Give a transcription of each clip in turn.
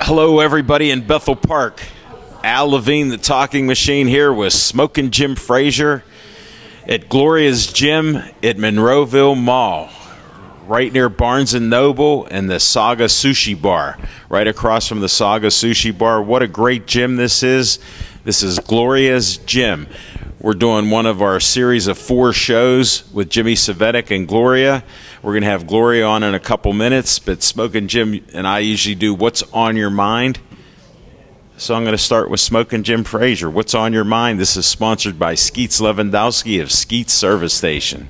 Hello, everybody in Bethel Park. Al Levine, the talking machine, here with Smoking Jim Frazier at Gloria's Gym at Monroeville Mall, right near Barnes & Noble and the Saga Sushi Bar, right across from the Saga Sushi Bar. What a great gym this is. This is Gloria's Gym. We're doing one of our series of 4 shows with Jimmy Cvetic and Gloria. We're going to have Gloria on in a couple minutes, but Smoking Jim and I usually do What's on Your Mind. So I'm going to start with Smoking Jim Frazier. What's on your mind? This is sponsored by Skeets Lewandowski of Skeets Service Station.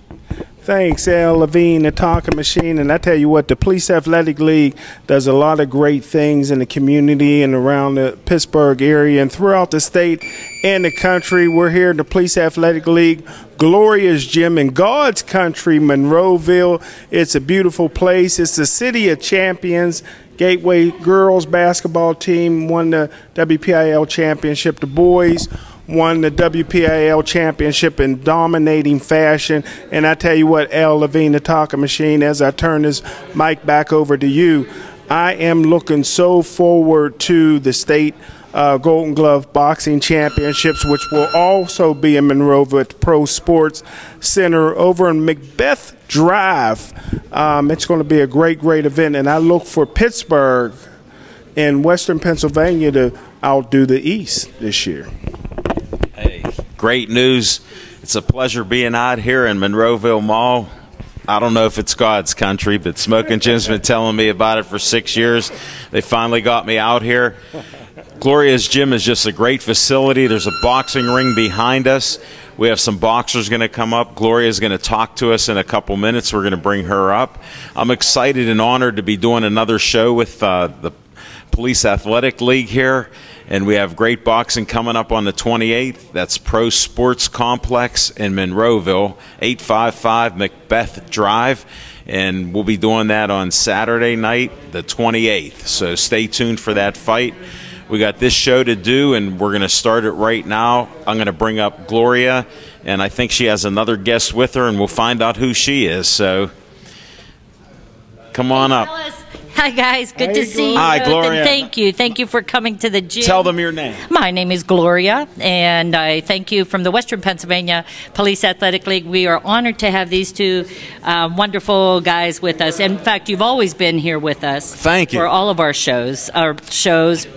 Thanks, Al Levine, the talking machine. And I tell you what, the Police Athletic League does a lot of great things in the community and around the Pittsburgh area and throughout the state and the country. We're here in the Police Athletic League, Gloria's Gym in God's country, Monroeville. It's a beautiful place. It's the city of champions. Gateway girls basketball team won the WPIAL championship. The boys won the WPIAL championship in dominating fashion. And I tell you what, Al Levine, the talking machine, as I turn this mic back over to you, I am looking so forward to the state Golden Glove Boxing Championships, which will also be in Monroeville at the Pro Sports Center over in Macbeth Drive. It's going to be a great, great event, and I look for Pittsburgh and Western Pennsylvania to outdo the East this year. Hey, great news. It's a pleasure being out here in Monroeville Mall. I don't know if it's God's country, but Smoking Jim's been telling me about it for 6 years. They finally got me out here. Gloria's Gym is just a great facility. There's a boxing ring behind us. We have some boxers going to come up. Gloria's going to talk to us in a couple minutes. We're going to bring her up. I'm excited and honored to be doing another show with the Police Athletic League here. And we have great boxing coming up on the 28th. That's Pro Sports Complex in Monroeville, 855 Macbeth Drive. And we'll be doing that on Saturday night, the 28th. So stay tuned for that fight. We got this show to do, and we're going to start it right now. I'm going to bring up Gloria, and I think she has another guest with her, and we'll find out who she is. So come on up. Hi, guys. Good to see you. Hi, Gloria. And thank you for coming to the gym. Tell them your name. My name is Gloria, and I thank you from the Western Pennsylvania Police Athletic League. We are honored to have these two wonderful guys with us. In fact, you've always been here with us. Thank you. For all of our shows,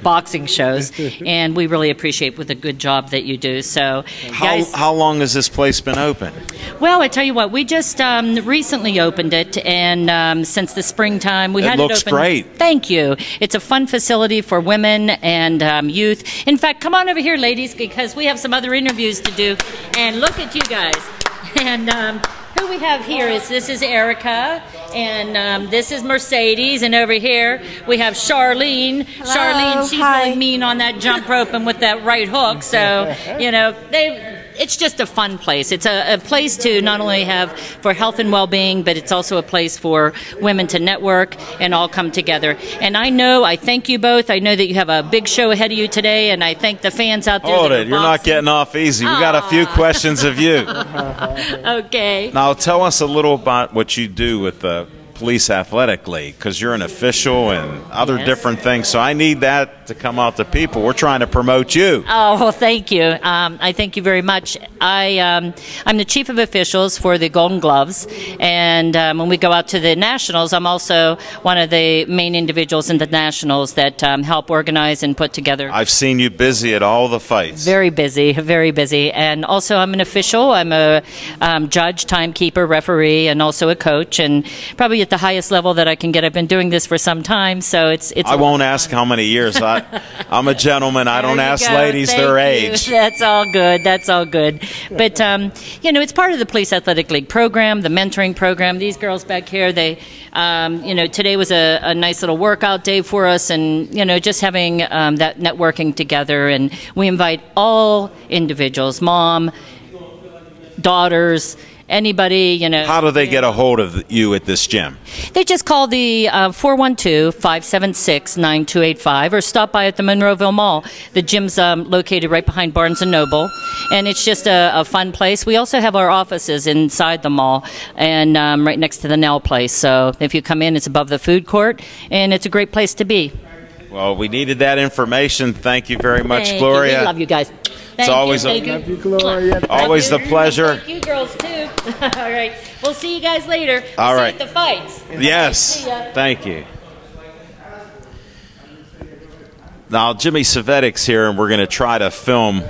boxing shows, and we really appreciate with the good job that you do. So, guys, how long has this place been open? Well, I tell you what, we just recently opened it, and since the springtime, we had it open. Great. Thank you. It's a fun facility for women and youth. In fact, come on over here, ladies, because we have some other interviews to do. And look at you guys. And who we have here is Erica, and this is Mercedes, and over here we have Charlene. Hello. Charlene, she's Hi. really mean on that jump rope and with that right hook. So, you know, it's just a fun place. It's a place to not only have for health and well-being, but it's also a place for women to network and all come together. And I thank you both. I know that you have a big show ahead of you today, and I thank the fans out there. Hold it. You're not getting off easy. We got a few questions of you. Okay. Now, tell us a little about what you do with the Police Athletic League, because you're an official and other different things. So I need that to come out to people. We're trying to promote you. Oh, well, thank you. I thank you very much. I'm the chief of officials for the Golden Gloves, and when we go out to the Nationals, I'm also one of the main individuals in the Nationals that help organize and put together. I've seen you busy at all the fights. Very busy, very busy. And also I'm an official. I'm a judge, timekeeper, referee, and also a coach, and probably at the highest level that I can get. I've been doing this for some time, so it's I won't ask how many years. I'm a gentleman. I don't ask ladies their age. That's all good. That's all good. But, you know, it's part of the Police Athletic League program, the mentoring program. These girls back here, they, you know, today was a nice little workout day for us, and, you know, just having that networking together. And we invite all individuals, mom, daughters, anybody, you know. How do they get a hold of you at this gym? They just call the 412-576-9285 or stop by at the Monroeville Mall. The gym's located right behind Barnes & Noble, and it's just a fun place. We also have our offices inside the mall and right next to the nail place. So if you come in, it's above the food court, and it's a great place to be. Well, we needed that information. Thank you very much, Thank Gloria. You. We love you guys. Thank always you. a- Thank you. Love you, Gloria. Always the pleasure. Thank you, girls, too. All right. We'll see you guys later. All See you right. at the fights. Yes. See ya. Thank you. Now, Jimmy Savetic's here, and we're going to try to film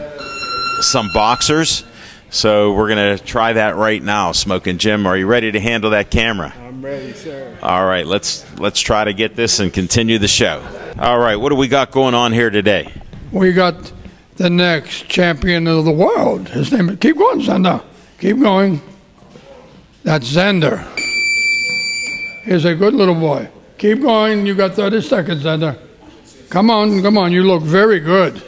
some boxers. So we're going to try that right now. Smoking Jim, are you ready to handle that camera? I'm ready, sir. All right, let's try to get this and continue the show. All right, what do we got going on here today? We got the next champion of the world. His name is, keep going, Xander. Keep going. That's Xander. He's a good little boy. Keep going. You got 30 seconds, Xander. Come on, come on. You look very good.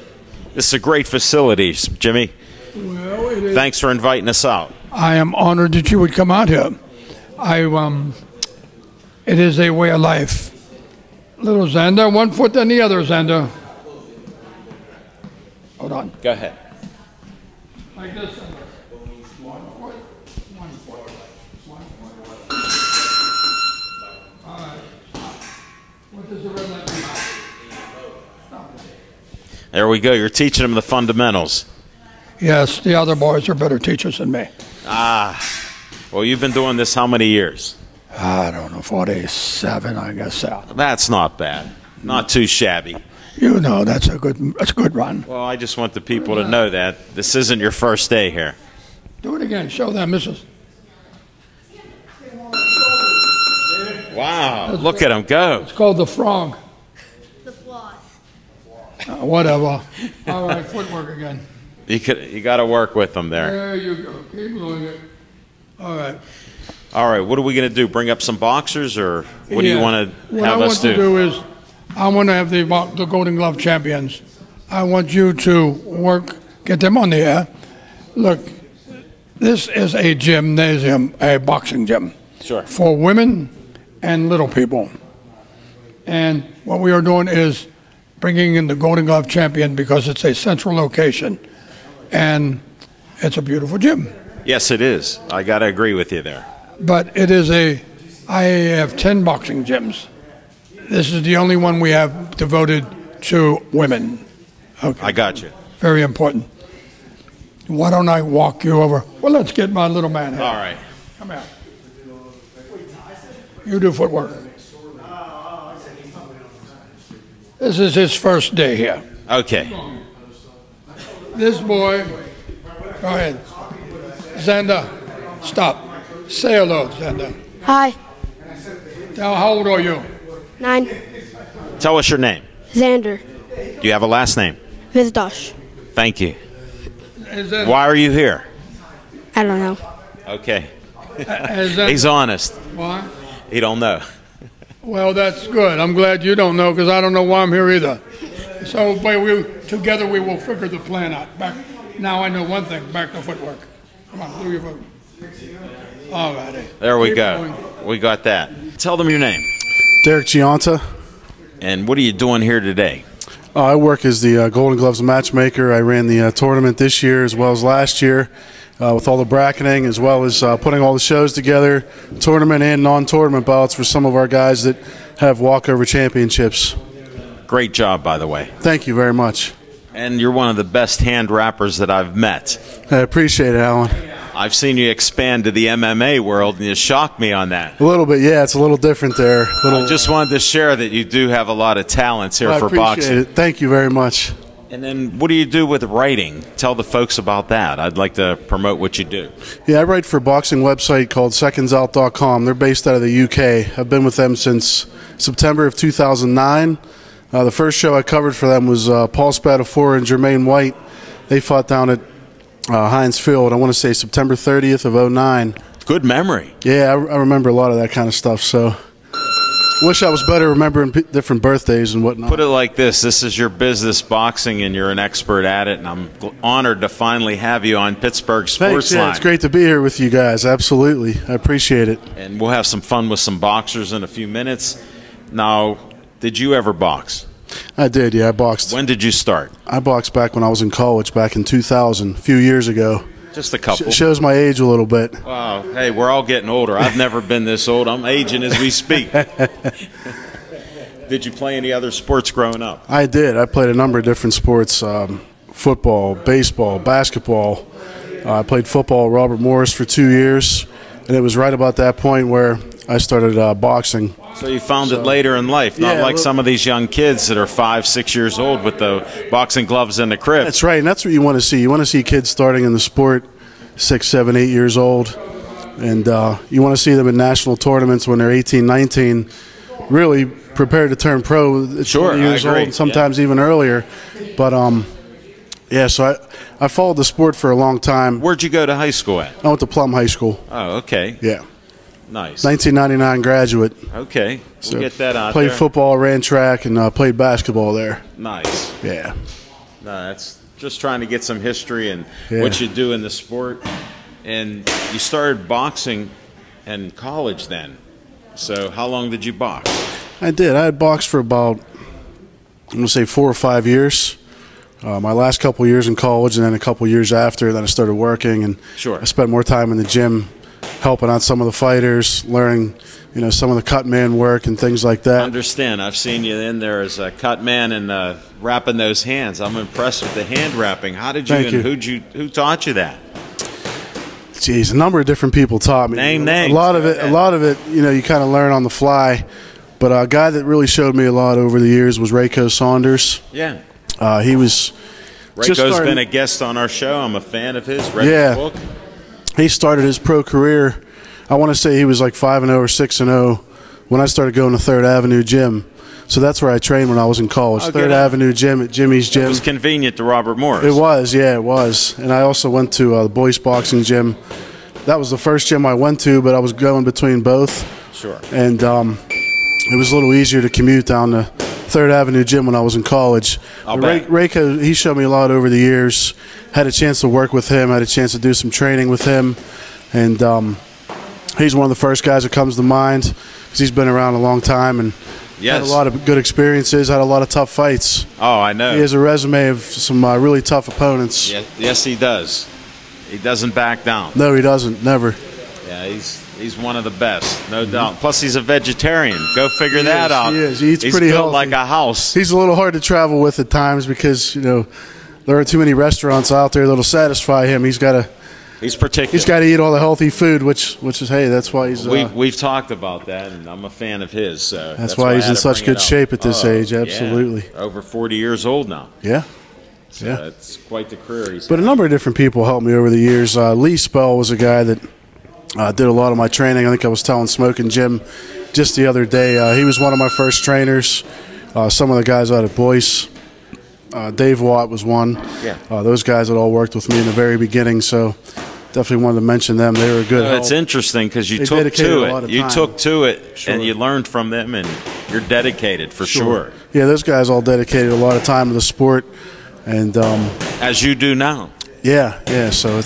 This is a great facility, Jimmy. Well, it is. Thanks for inviting us out. I am honored that you would come out here. It is a way of life. Little Xander, one foot than the other, Xander. Hold on. Go ahead. Like this, Xander. One foot, one foot, one foot. All right. What does the red light mean? Stop it. There we go. You're teaching them the fundamentals. Yes, the other boys are better teachers than me. Well, you've been doing this how many years? I don't know, 47, I guess so. That's not bad. Not too shabby. You know, that's a good run. Well, I just want the people to know that this isn't your first day here. Do it again. Show them, Mrs. Wow. Look at him go. It's called the frog. The floss. Whatever. All right, footwork again. You got to work with them there. There you go. Keep doing it. All right. All right. What are we going to do? Bring up some boxers, or what do you Yeah. want to What have I us want to do is, I want to have the Golden Glove champions. I want you to get them on the air. Look, this is a gymnasium, a boxing gym. Sure. For women and little people. And what we are doing is bringing in the Golden Glove champion because it's a central location. And it's a beautiful gym. Yes, it is. I got to agree with you there. But I have 10 boxing gyms. This is the only one we have devoted to women. Okay. I got you. Very important. Why don't I walk you over? Well, let's get my little man here. All right. Come here. You do footwork. This is his first day here. Okay. This boy, go ahead. Xander, stop. Say hello, Xander. Hi. Now, how old are you? 9. Tell us your name. Xander. Do you have a last name? Vizdosh. Thank you. Is that, Why are you here? I don't know. Okay. is that, He's honest. why? He don't know. Well, that's good. I'm glad you don't know because I don't know why I'm here either. So, but together we will figure the plan out. Now I know one thing. Back to footwork. Come on, do your foot. All righty. There we Keep go. going. We got that. Tell them your name. Derek Gianta. And what are you doing here today? I work as the Golden Gloves matchmaker. I ran the tournament this year as well as last year with all the bracketing as well as putting all the shows together, tournament and non-tournament bouts for some of our guys that have walkover championships. Great job, by the way. Thank you very much. And you're one of the best hand rappers that I've met. I appreciate it, Alan. I've seen you expand to the MMA world, and you shocked me on that. A little bit, yeah. It's a little different there. I just wanted to share that you do have a lot of talents here I for appreciate boxing. it. Thank you very much. And then what do you do with writing? Tell the folks about that. I'd like to promote what you do. Yeah, I write for a boxing website called secondsout.com. They're based out of the UK. I've been with them since September of 2009. The first show I covered for them was Paul Spadafora and Jermaine White. They fought down at Heinz Field, I want to say September 30th of 09. Good memory. Yeah, I remember a lot of that kind of stuff, so wish I was better remembering different birthdays and whatnot. Put it like this. This is your business, boxing, and you're an expert at it, and I'm honored to finally have you on Pittsburgh Sports Thanks, yeah, Line. it's great to be here with you guys. Absolutely. I appreciate it. And we'll have some fun with some boxers in a few minutes. Now, did you ever box? I did, yeah. I boxed. When did you start? I boxed back when I was in college, back in 2000, a few years ago. Just a couple. Shows my age a little bit. Wow. Hey, we're all getting older. I've never been this old. I'm aging as we speak. Did you play any other sports growing up? I did. I played a number of different sports, football, baseball, basketball. I played football at Robert Morris for 2 years, and it was right about that point where I started boxing. So you found it later in life, not like some of these young kids that are 5, 6 years old with the boxing gloves in the crib. That's right, and that's what you want to see. You want to see kids starting in the sport 6, 7, 8 years old, and you want to see them in national tournaments when they're 18, 19, really prepared to turn pro at 20 years old, and sometimes even earlier. But so I followed the sport for a long time. Where'd you go to high school at? I went to Plum High School. Oh, okay. Yeah. Nice. 1999 graduate. Okay. We'll get that out Played there. football, ran track, and played basketball there. Nice. Yeah. No, that's just trying to get some history and what you do in the sport. And you started boxing in college then. So how long did you box? I did. I had boxed for about, I'm going to say 4 or 5 years. My last couple of years in college and then a couple of years after, then I started working. And I spent more time in the gym helping out some of the fighters, learning, some of the cut man work and things like that. I understand. I've seen you in there as a cut man and wrapping those hands. I'm impressed with the hand wrapping. How did you who taught you that? Jeez, a number of different people taught me. Name names. A lot of it, you kind of learn on the fly. But a guy that really showed me a lot over the years was Rayco Saunders. Yeah. He was Rayco's been a guest on our show. I'm a fan of his. Read his book. He started his pro career, I want to say he was like 5-0 or 6-0 when I started going to Third Avenue Gym. So that's where I trained when I was in college. Third Avenue Gym at Jimmy's Gym. It was convenient to Robert Morris. It was, it was. And I also went to the Boyce Boxing Gym. That was the first gym I went to, but I was going between both. Sure. And it was a little easier to commute down to Third Avenue Gym when I was in college. Rayco, he showed me a lot over the years. Had a chance to work with him. Had a chance to do some training with him. And he's one of the first guys that comes to mind because he's been around a long time and had a lot of good experiences, had a lot of tough fights. Oh, I know. He has a resume of some really tough opponents. Yes, he does. He doesn't back down. No, he doesn't. Never. Yeah, he's one of the best, no doubt. Plus, he's a vegetarian. Go figure that out. He is. He eats pretty built healthy. like a house. He's a little hard to travel with at times because there are too many restaurants out there that'll satisfy him. He's particular. He's got to eat all the healthy food, which is that's why he's. We've talked about that, and I'm a fan of his. So that's why he's in such good shape at this age. Absolutely. Yeah. Over 40 years old now. Yeah. So that's quite the career. But a number of different people helped me over the years. Lee Spell was a guy that did a lot of my training. I think I was telling Smoking Jim just the other day. He was one of my first trainers. Some of the guys out at Boyce. Dave Watt was one. Yeah. Those guys had all worked with me in the very beginning, so definitely wanted to mention them. They were a good help. It's interesting because you took to it, and you learned from them, and you're dedicated for sure. Yeah, those guys all dedicated a lot of time to the sport, and as you do now. Yeah. So I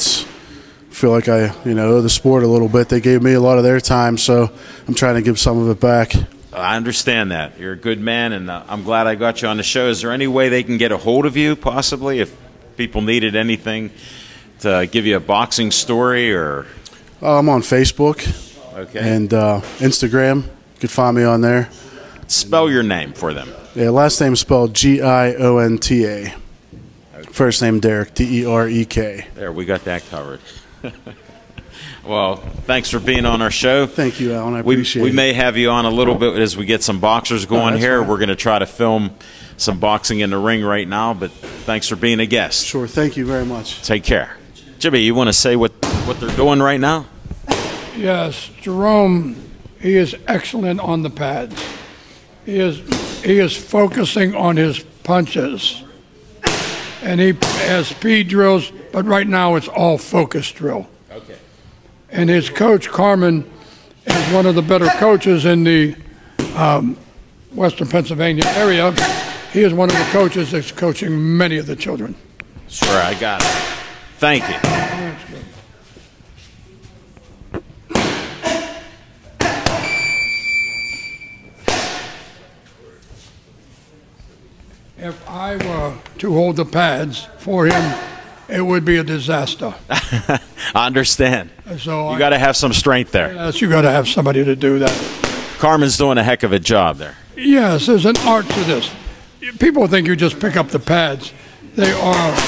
feel like I owe the sport a little bit. They gave me a lot of their time, so I'm trying to give some of it back. I understand that. You're a good man, and I'm glad I got you on the show. Is there any way they can get a hold of you, possibly, if people needed anything to give you a boxing story? Or I'm on Facebook and Instagram. You could find me on there. Spell your name for them. Yeah, last name is spelled Gionta. First name Derek, Derek. There, we got that covered. Well, thanks for being on our show. Thank you, Alan. I appreciate it. We may have you on a little bit as we get some boxers going here. Fine. We're going to try to film some boxing in the ring right now, but thanks for being a guest. Sure. Thank you very much. Take care. Jimmy, you want to say what they're doing right now? Yes, Jerome, he is excellent on the pads. He is focusing on his punches. And he has speed drills, but right now it's all focus drill. Okay. And his coach, Carmen, is one of the better coaches in the Western Pennsylvania area. He is one of the coaches that's coaching many of the children. Sure, I got it. Thank you. If I were to hold the pads for him, it would be a disaster. I understand. So you got to have some strength there. Yes, you got to have somebody to do that. Carmen's doing a heck of a job there. Yes, there's an art to this. People think you just pick up the pads. It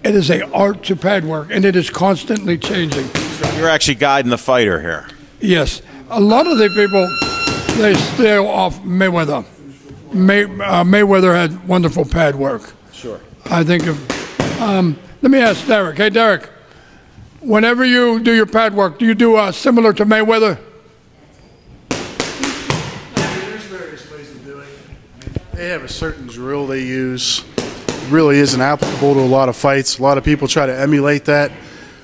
is an art to pad work, and it is constantly changing. You're actually guiding the fighter here. Yes. A lot of the people, they stay off Mayweather. Mayweather had wonderful pad work. Sure. I think let me ask Derek. Hey, Derek, whenever you do your pad work, do you do similar to Mayweather? There's various ways to do it. They have a certain drill they use. It really isn't applicable to a lot of fights. A lot of people try to emulate that.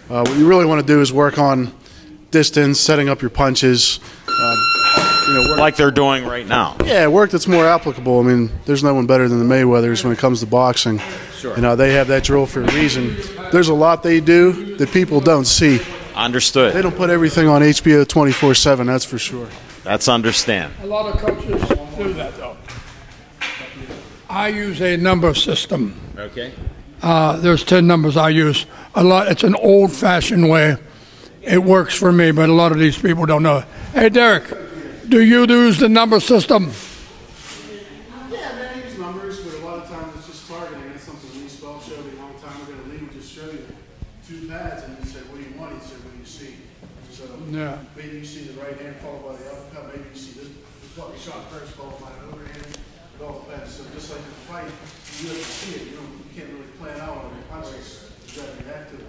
What you really want to do is work on distance, setting up your punches. Work Like they're doing right now. Yeah, work that's more applicable. I mean, there's no one better than the Mayweathers when it comes to boxing. Sure. They have that drill for a reason. There's a lot they do that people don't see. Understood. They don't put everything on HBO 24/7, that's for sure. That's understand. A lot of coaches do that, though. I use a number system. Okay. There's 10 numbers I use. It's an old-fashioned way. It works for me, but a lot of these people don't know it. Hey, Derek, do you use the number system? Yeah, I use numbers, but a lot of times it's just targeting. That's something Lee Spell showed me a long time ago. Lee would just show you 2 pads, and he said, "What do you want?" He said, "What do you see?" So maybe you see the right hand followed by the uppercut. Maybe you see this shot first followed by an overhand. It all depends. So just like in a fight, you have to see it. You can't really plan out on your punches. You got to react to it,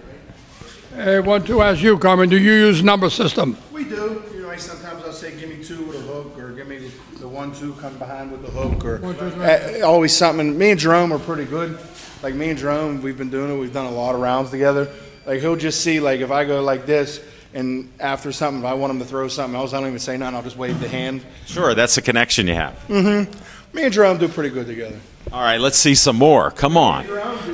right? I want to ask you, Carmen, do you use number system? We do. Like sometimes I'll say, give me 2 with a hook, or give me the 1-2 come behind with the hook, or always something. Me and Jerome are pretty good. Like me and Jerome, we've been doing it. We've done a lot of rounds together. Like he'll just see, like if I go like this, and after something, if I want him to throw something else, I don't even say nothing. I'll just wave the hand. Sure, that's a connection you have. Mm-hmm. Me and Jerome do pretty good together. All right, let's see some more. Come on.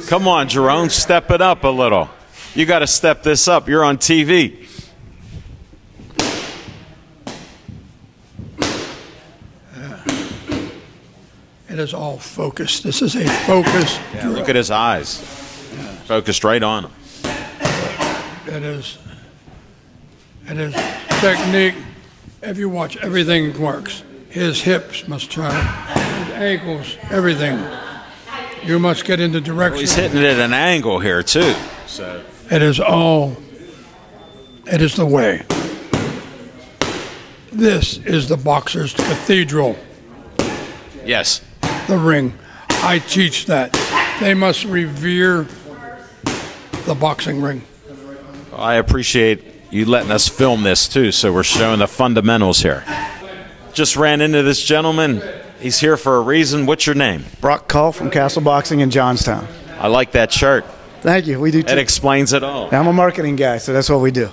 Come on, Jerome, step it up a little. You got to step this up. You're on TV. It is all focused. This is a focus. Yeah, look at his eyes. Focused right on him. It is technique. If you watch, everything works. His hips must turn, his ankles, everything. You must get into direction. Well, he's hitting it at an angle here, too. So it is the way. This is the boxer's cathedral. Yes. The ring. I teach that. They must revere the boxing ring. Well, I appreciate you letting us film this, too, so we're showing the fundamentals here. Just ran into this gentleman. He's here for a reason. What's your name? Brock Cull from Castle Boxing in Johnstown. I like that shirt. Thank you. We do too. It explains it all. I'm a marketing guy, so that's what we do.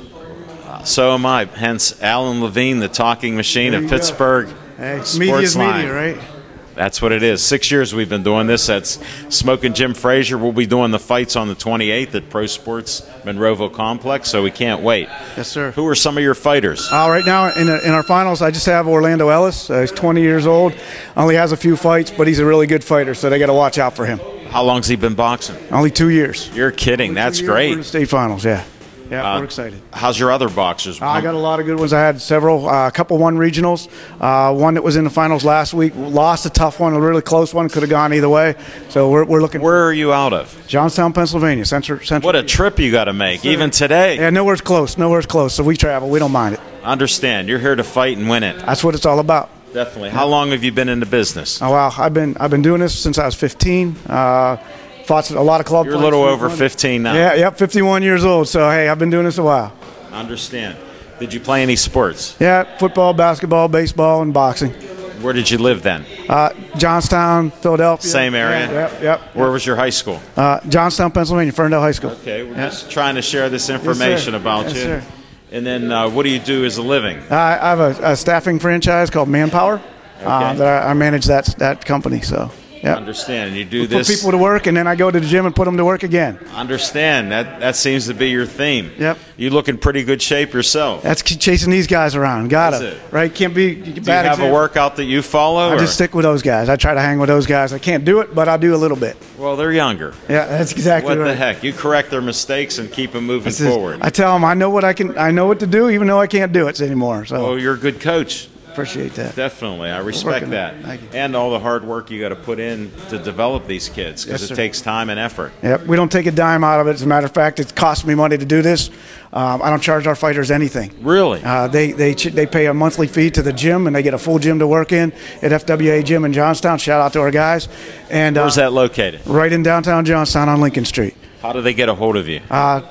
So am I. Hence, Alan Levine, the talking machine of Pittsburgh. Hey, media's media, right? That's what it is. 6 years we've been doing this. That's Smoking Jim Frazier. We'll be doing the fights on the 28th at Pro Sports Monroeville Complex, so we can't wait. Yes, sir. Who are some of your fighters? Right now, in our finals, I just have Orlando Ellis. He's 20 years old. Only has a few fights, but he's a really good fighter, so they got to watch out for him. How long's he been boxing? Only 2 years. You're kidding. That's great. We're in the state finals, yeah. Yeah, we're excited. How's your other boxers? I got a lot of good ones. I had several, a couple won regionals. One that was in the finals last week. Lost a tough one, a really close one. Could have gone either way. So we're looking. Where are you out of? Johnstown, Pennsylvania. Central. What a trip you got to make, even today. Yeah, nowhere's close. Nowhere's close. So we travel. We don't mind it. Understand. You're here to fight and win it. That's what it's all about. Definitely. How long have you been in the business? Oh, wow. I've been doing this since I was 15. Fought a lot of club. You're a little over 15 now. Yeah, yep, 51 years old. So, hey, I've been doing this a while. Understand. Did you play any sports? Yeah, football, basketball, baseball, and boxing. Where did you live then? Johnstown, Philadelphia. Same area? Yeah, yep. Where was your high school? Johnstown, Pennsylvania, Ferndale High School. Okay, we're just trying to share this information about you. Sir. And then what do you do as a living? I have a staffing franchise called Manpower that I manage that company, so. Yep. Understand. You do this. Put people to work, and then I go to the gym and put them to work again. Understand. That seems to be your theme. Yep. You look in pretty good shape yourself. That's chasing these guys around. Gotta. Right? Can't be bad. Do you have a workout that you follow? I just stick with those guys. I try to hang with those guys. I can't do it, but I do a little bit. Well, they're younger. Yeah, that's exactly right. What the heck? You correct their mistakes and keep them moving forward. I tell them I know what to do, even though I can't do it anymore. So. Oh, you're a good coach. appreciate that. Definitely. I respect working that. on it. Thank you. And all the hard work you got to put in to develop these kids because Yes, it sir. takes time and effort. Yep, we don't take a dime out of it. As a matter of fact, it costs me money to do this. I don't charge our fighters anything. Really? They pay a monthly fee to the gym, and they get a full gym to work in at FWA Gym in Johnstown. Shout out to our guys. And Where's that located? Right in downtown Johnstown on Lincoln Street. How do they get a hold of you?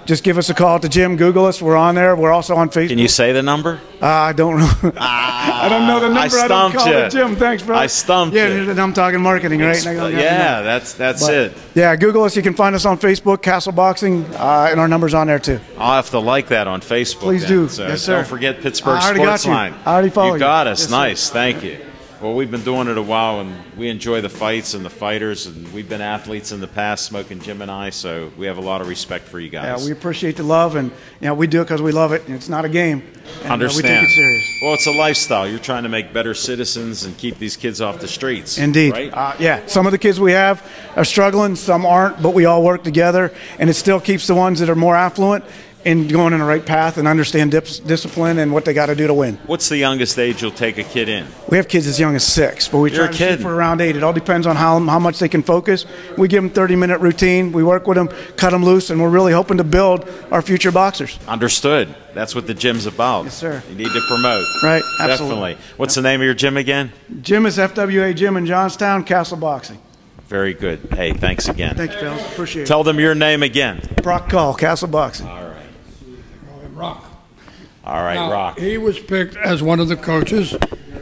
Just give us a call at the gym. Google us. We're on there. We're also on Facebook. Can you say the number? I don't know. I don't know the number. I don't stumped call you. the gym. Thanks, bro. I stumped yeah, you. Yeah, I'm talking marketing, right? Yeah, that's it. Yeah, Google us. You can find us on Facebook, Castle Boxing, and our number's on there too. I'll have to like that on Facebook. Please then. do. So Yes, sir. Don't forget Pittsburgh I already Sports got you. Line. I already follow you. got you. us. Yes, nice. sir. Thank you. Well, we've been doing it a while, and we enjoy the fights and the fighters, and we've been athletes in the past, Smoking Jim and I, so we have a lot of respect for you guys. Yeah, we appreciate the love, and we do it because we love it. And it's not a game. And, Understand. we take it serious. Well, it's a lifestyle. You're trying to make better citizens and keep these kids off the streets. Indeed. Right? Yeah, some of the kids we have are struggling, some aren't, but we all work together, and it still keeps the ones that are more affluent in going in the right path and understand discipline and what they got to do to win. What's the youngest age you'll take a kid in? We have kids as young as 6, but we You're try to shoot kidding. for around 8. It all depends on how much they can focus. We give them 30-minute routine. We work with them, cut them loose, and we're really hoping to build our future boxers. Understood. That's what the gym's about. Yes, sir. You need to promote. Right, absolutely. Definitely. What's the name of your gym again? Gym is FWA Gym in Johnstown, Castle Boxing. Very good. Hey, thanks again. Thank you, fellas. Appreciate it. Tell them your name again. Brock Call, Castle Boxing. All right. Rock. All right, Now, Rock. He was picked as one of the coaches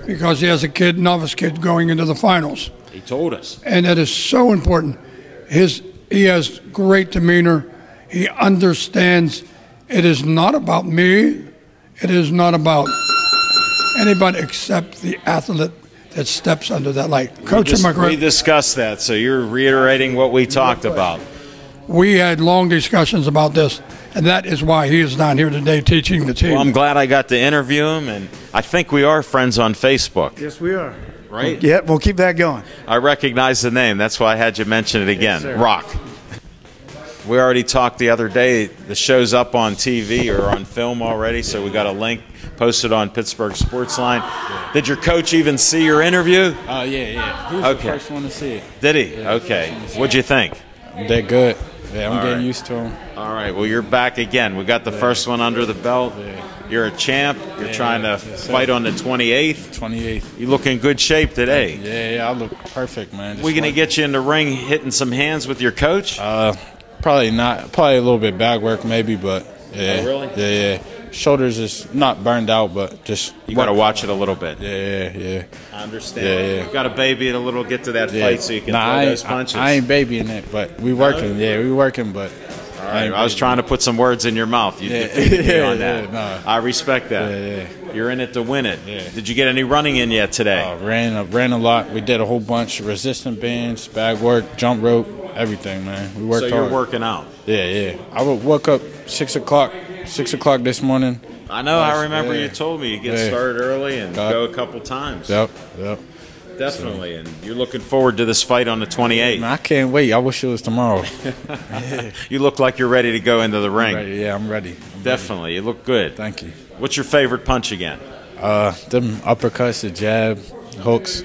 because he has a kid, novice kid, going into the finals. He told us. And that is so important. He has great demeanor. He understands it is not about me. It is not about anybody except the athlete that steps under that light. Coach, am I We correct? discussed that, so you're reiterating what we talked about. We had long discussions about this, and that is why he is not here today teaching the team. Well, I'm glad I got to interview him, and I think we are friends on Facebook, Yes, we are. right? Yeah, we'll keep that going. I recognize the name. That's why I had you mention it again. sir. Rock. We already talked the other day. The show's up on TV or on film already, so we got a link posted on Pittsburgh Sports Line. Did your coach even see your interview? Yeah. He was Okay. the first one to see it. Did he? Okay. What'd you think? They're good. Yeah, I'm All getting right. used to them. All right. Well, you're back again. We got the first one under the belt. You're a champ. You're trying to fight on the 28th. 28th. You look in good shape today. Yeah, I look perfect, man. We gonna get you in the ring hitting some hands with your coach? Probably not. Probably a little bit bag work, maybe, but yeah. Oh, really? Yeah. Shoulders is not burned out, but just You got to watch it a little bit. Yeah. I understand. Yeah. You got to baby it a little, get to that Yeah. fight so you can Nah, throw I those ain't, punches. I ain't babying it, but we working. Yeah, we working, but. All right. I was trying to put some words in your mouth. You defeated me on that. nah. I respect that. Yeah. You're in it to win it. Yeah. Did you get any running in yet today? Ran a lot. We did a whole bunch: resistant bands, bag work, jump rope, everything, man. We worked so you're hard. working out. Yeah. I woke up 6 o'clock this morning. I know. I remember Yeah. you told me you get Yeah. started early and Got- go a couple times. Yep. Definitely. And you're looking forward to this fight on the 28th. Man, I can't wait. I wish it was tomorrow. You look like you're ready to go into the ring. Ready. Yeah, I'm ready. Definitely. You look good. Thank you. What's your favorite punch again? Them uppercuts, the jab, hooks.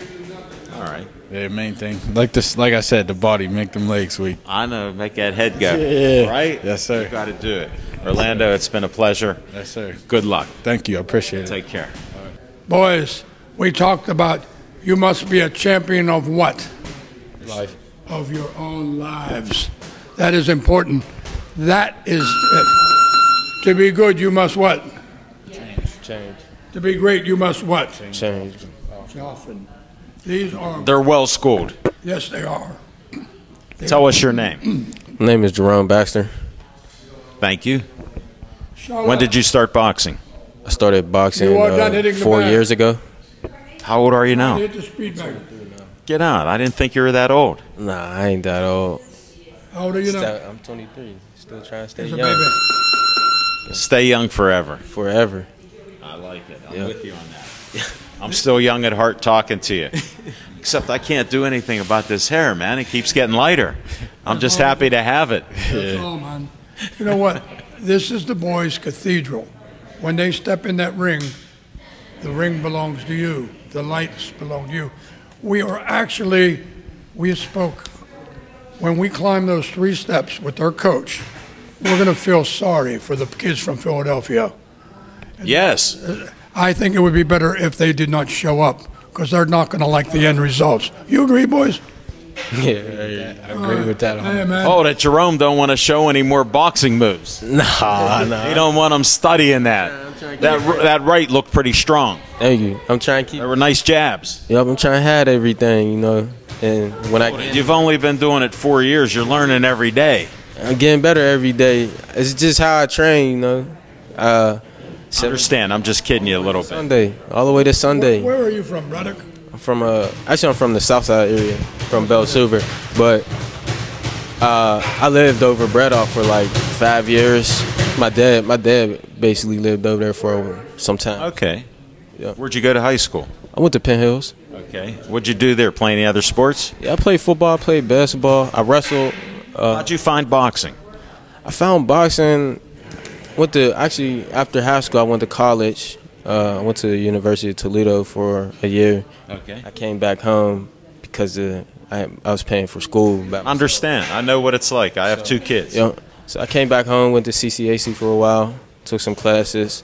All right. Yeah, main thing. Like I said, the body, make them legs weak. I know. Make that head go. Yeah. Right? Yes, sir. You got to do it. Orlando, it's been a pleasure. Yes, sir. Good luck. Thank you. I appreciate it. Take care. Boys, we talked about you must be a champion of what? Life. Of your own lives. That is important. That is it. To be good, you must what? Change. To be great, you must what? Change. Often. These are, They're well schooled. yes, they are. Tell us your name. My name is Jerome Baxter. Thank you. Show When up. did you start boxing? I started boxing You are not hitting the 4 bag. years ago. How old are you now? Hit the speed bag. Get out. I didn't think you were that old. Nah, I ain't that old. How old are you now? I'm 23. Still trying to stay There's a young. baby. Stay young forever. Forever. I like it. I'm Yeah. with you on that. I'm still young at heart talking to you. Except I can't do anything about this hair, man. It keeps getting lighter. I'm just happy to have it. That's all, man. You know what? This is the boys' cathedral. When they step in that ring, The ring belongs to you. The lights belong to you. We spoke, when we climb those 3 steps with our coach, we're going to feel sorry for the kids from Philadelphia. Yes. I think it would be better if they did not show up because they're not going to like the end results. You agree, boys? Yeah, I agree with that. Hey, man. Oh, that Jerome don't want to show any more boxing moves. Nah. He don't want him studying that. That right looked pretty strong. Thank you. I'm trying to keep. There were nice jabs. Yep, I'm trying to have everything, you know. And when You've only been doing it 4 years. You're learning every day. I'm getting better every day. It's just how I train, you know. Understand? I'm just kidding you a little bit. Sunday, all the way to Sunday. Where are you from, Braddock? I'm from I'm from the South Side area, from Bell Silver, but I lived over Bredoff for like 5 years. My dad basically lived over there for some time. Okay. Yeah. Where'd you go to high school? I went to Penn Hills. Okay. What'd you do there? Play any other sports? Yeah, I played football, I played basketball, I wrestled. How'd you find boxing? I found boxing. Actually after high school, I went to college. I went to the University of Toledo for a year. Okay. I came back home because I was paying for school. Understand. I know what it's like. I have 2 kids. Yeah. So I came back home, went to CCAC for a while, took some classes.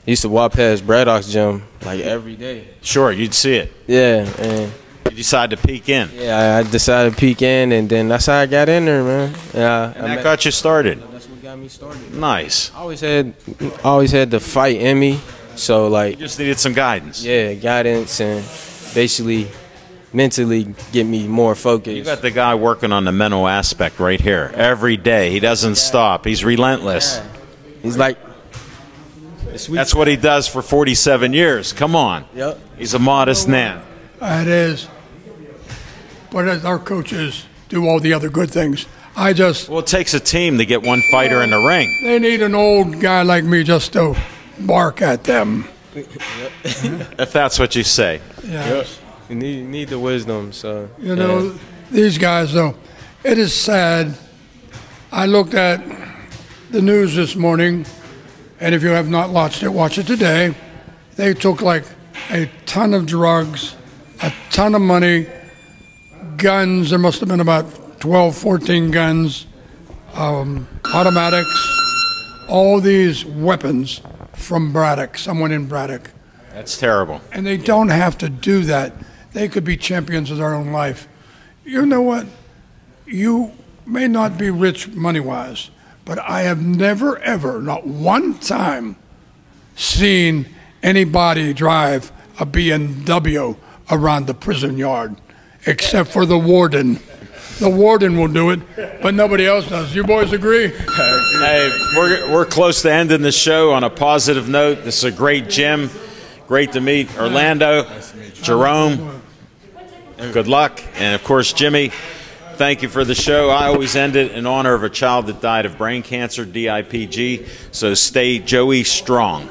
Used to walk past Braddock's gym like every day. Sure, you'd see it. Yeah, and you decided to peek in. Yeah, I decided to peek in, and then that's how I got in there, man. And that got you started. That's what got me started. Nice. I always had the fight in me, so like. You just needed some guidance. Yeah, guidance and basically mentally get me more focused. You got the guy working on the mental aspect right here every day. He doesn't stop. He's relentless. Yeah. He's like. That's what he does for 47 years. Come on. Yep. He's a modest man. It is. But as our coaches do all the other good things. Well, it takes a team to get one fighter in the ring. They need an old guy like me just to bark at them. If that's what you say. Yes. You need the wisdom, so. You know, these guys, though, it is sad. I looked at the news this morning, and if you have not watched it, watch it today. They took like a ton of drugs, a ton of money, guns. There must have been about 12, 14 guns, automatics, all these weapons from Braddock, someone in Braddock. That's terrible. And they don't have to do that. They could be champions of their own life. You know what? You may not be rich money-wise, but I have never, ever, not one time, seen anybody drive a BMW around the prison yard, except for the warden. The warden will do it, but nobody else does. You boys agree? Hey, we're close to ending the show on a positive note. This is a great gym. Great to meet Orlando, Jerome. Good luck. And, of course, Jimmy, thank you for the show. I always end it in honor of a child that died of brain cancer, DIPG. So stay Joey strong.